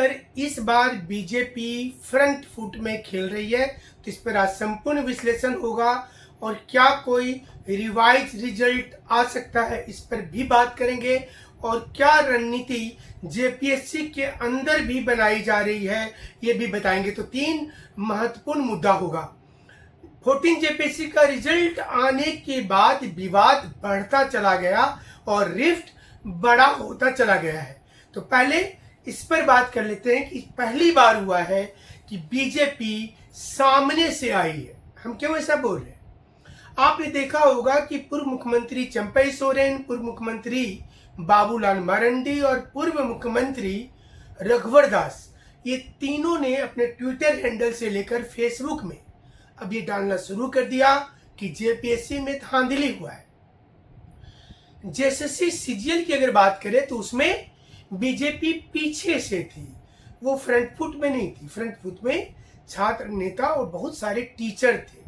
पर इस बार BJP front foot में खेल रही है, तो इस पर आज संपूर्ण विश्लेषण होगा और क्या कोई रिवाइज रिजल्ट आ सकता है इस पर भी बात करेंगे और क्या रणनीति जेपीएससी के अंदर भी बनाई जा रही है ये भी बताएंगे। तो तीन महत्वपूर्ण मुद्दा होगा। 14 जेपीएससी का रिजल्ट आने के बाद विवाद बढ़ता चला गया और रिफ्ट बड़ा होता चला गया है। तो पहले इस पर बात कर लेते हैं कि पहली बार हुआ है कि बीजेपी सामने से आई है। हम क्यों ऐसा बोल रहे हैं? आपने देखा होगा कि पूर्व मुख्यमंत्री चंपई सोरेन, पूर्व मुख्यमंत्री बाबूलाल मरांडी और पूर्व मुख्यमंत्री रघुवर दास, ये तीनों ने अपने ट्विटर हैंडल से लेकर फेसबुक में अब ये डालना शुरू कर दिया कि जेपीएससी में धांधली हुआ है। जेएसएससी सीजीएल की अगर बात करें तो उसमें बीजेपी पीछे से थी, वो फ्रंट फुट में नहीं थी। फ्रंट फुट में छात्र नेता और बहुत सारे टीचर थे,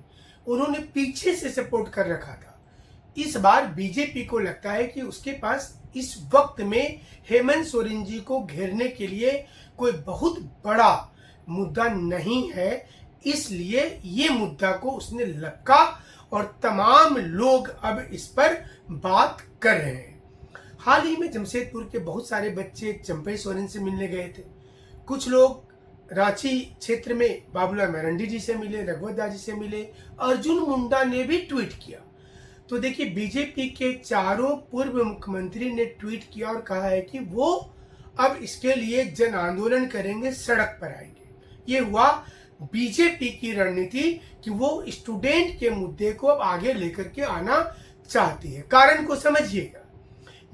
उन्होंने पीछे से सपोर्ट कर रखा था। इस बार बीजेपी को लगता है कि उसके पास इस वक्त में हेमंत सोरेन जी को घेरने के लिए कोई बहुत बड़ा मुद्दा नहीं है, इसलिए ये मुद्दा को उसने लपका और तमाम लोग अब इस पर बात कर रहे हैं। हाल ही में जमशेदपुर के बहुत सारे बच्चे चंपई सोरेन से मिलने गए थे। कुछ लोग रांची क्षेत्र में बाबूलाल मरांडी जी से मिले, रघुवर दास जी से मिले, अर्जुन मुंडा ने भी ट्वीट किया। तो देखिए, बीजेपी के चारों पूर्व मुख्यमंत्री ने ट्वीट किया और कहा है कि वो अब इसके लिए जन आंदोलन करेंगे, सड़क पर आएंगे। ये हुआ बीजेपी की रणनीति कि वो स्टूडेंट के मुद्दे को अब आगे लेकर के आना चाहती है। कारण को समझिएगा,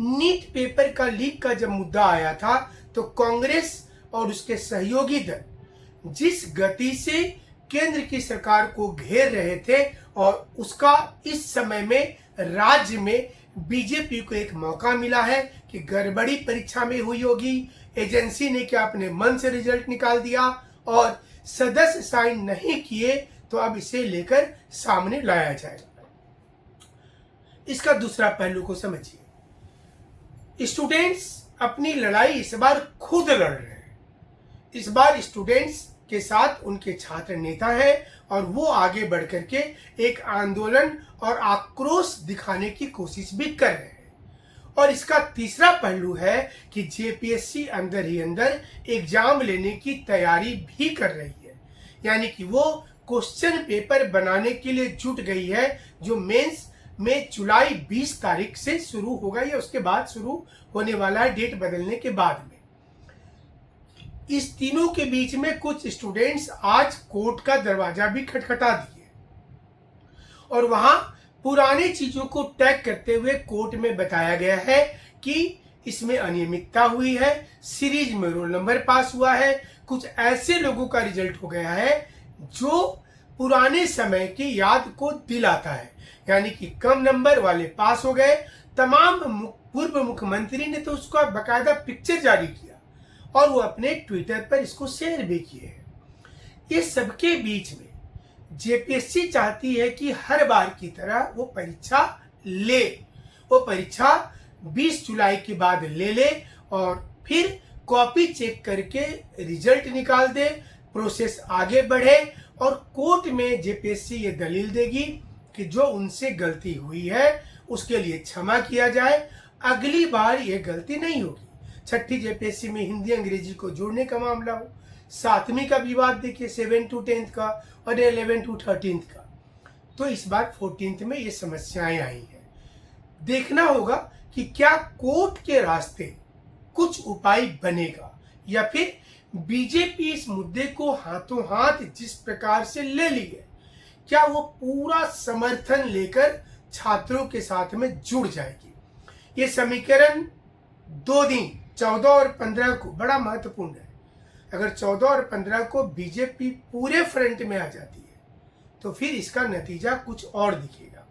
नीट पेपर का लीक का जब मुद्दा आया था तो कांग्रेस और उसके सहयोगी दल जिस गति से केंद्र की सरकार को घेर रहे थे और उसका इस समय में राज्य में बीजेपी को एक मौका मिला है कि गड़बड़ी परीक्षा में हुई होगी, एजेंसी ने क्या अपने मन से रिजल्ट निकाल दिया और सदस्य साइन नहीं किए, तो अब इसे लेकर सामने लाया जाएगा। इसका दूसरा पहलू को समझिए। स्टूडेंट्स अपनी लड़ाई इस बार खुद लड़ रहे हैं। इस बार स्टूडेंट्स के साथ उनके छात्र नेता हैं और वो आगे बढ़ करके एक आंदोलन और आक्रोश दिखाने की कोशिश भी कर रहे हैं। और इसका तीसरा पहलू है कि जेपीएससी अंदर ही अंदर एग्जाम लेने की तैयारी भी कर रही है, यानी कि वो क्वेश्चन पेपर बनाने के लिए जुट गई है, जो मेंस में जुलाई 20 तारीख से शुरू होगा या उसके बाद शुरू होने वाला है, डेट बदलने के बाद में। इस तीनों के बीच में कुछ स्टूडेंट्स आज कोर्ट का दरवाजा भी खटखटा दिए और वहां पुरानी चीजों को टैग करते हुए कोर्ट में बताया गया है कि इसमें अनियमितता हुई है, सीरीज में रोल नंबर पास हुआ है, कुछ ऐसे लोगों का रिजल्ट हो गया है जो पुराने समय की याद को दिलाता है, यानी कि कम नंबर वाले पास हो गए। तमाम पूर्व मुख्यमंत्री ने तो उसका बकायदा पिक्चर जारी किया और वो अपने ट्विटर पर इसको शेयर भी किए हैं। ये सबके बीच में जेपीएससी चाहती है कि हर बार की तरह वो परीक्षा ले, वो परीक्षा 20 जुलाई के बाद ले और फिर कॉपी चेक करके रिजल्ट निकाल दे, प्रोसेस आगे बढ़े और कोर्ट में जेपीएससी ये दलील देगी कि जो उनसे गलती हुई है उसके लिए क्षमा किया जाए, अगली बार ये गलती नहीं होगी। छठी जेपीएससी में हिंदी अंग्रेजी को जोड़ने का मामला हो, 7वीं का विवाद देखिए 7 to 10 का और 11 to 13 का, तो इस बार 14th में ये समस्याएं आई हैं। देखना होगा कि क्या कोर्ट के रास्ते कुछ उपाय बनेगा या फिर बीजेपी इस मुद्दे को हाथों हाथ जिस प्रकार से ले ली है, क्या वो पूरा समर्थन लेकर छात्रों के साथ में जुड़ जाएगी। ये समीकरण 2 दिन 14 और 15 को बड़ा महत्वपूर्ण है। अगर 14 और 15 को बीजेपी पूरे फ्रंट में आ जाती है तो फिर इसका नतीजा कुछ और दिखेगा।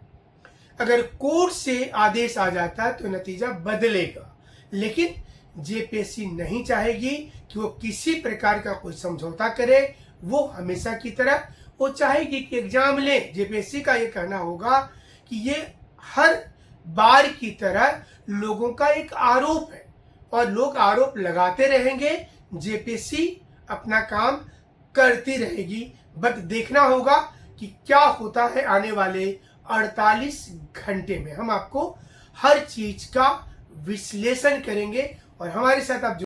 अगर कोर्ट से आदेश आ जाता है तो नतीजा बदलेगा, लेकिन जेपीएससी नहीं चाहेगी कि वो किसी प्रकार का कोई समझौता करे। वो हमेशा की तरह वो चाहेगी कि एग्जाम ले। जेपीएससी का ये कहना होगा कि ये हर बार की तरह लोगों का एक आरोप है और लोग आरोप लगाते रहेंगे जेपीएससी अपना काम करती रहेगी, बट देखना होगा कि क्या होता है आने वाले 48 घंटे में। हम आपको हर चीज का विश्लेषण करेंगे और हमारे साथ आप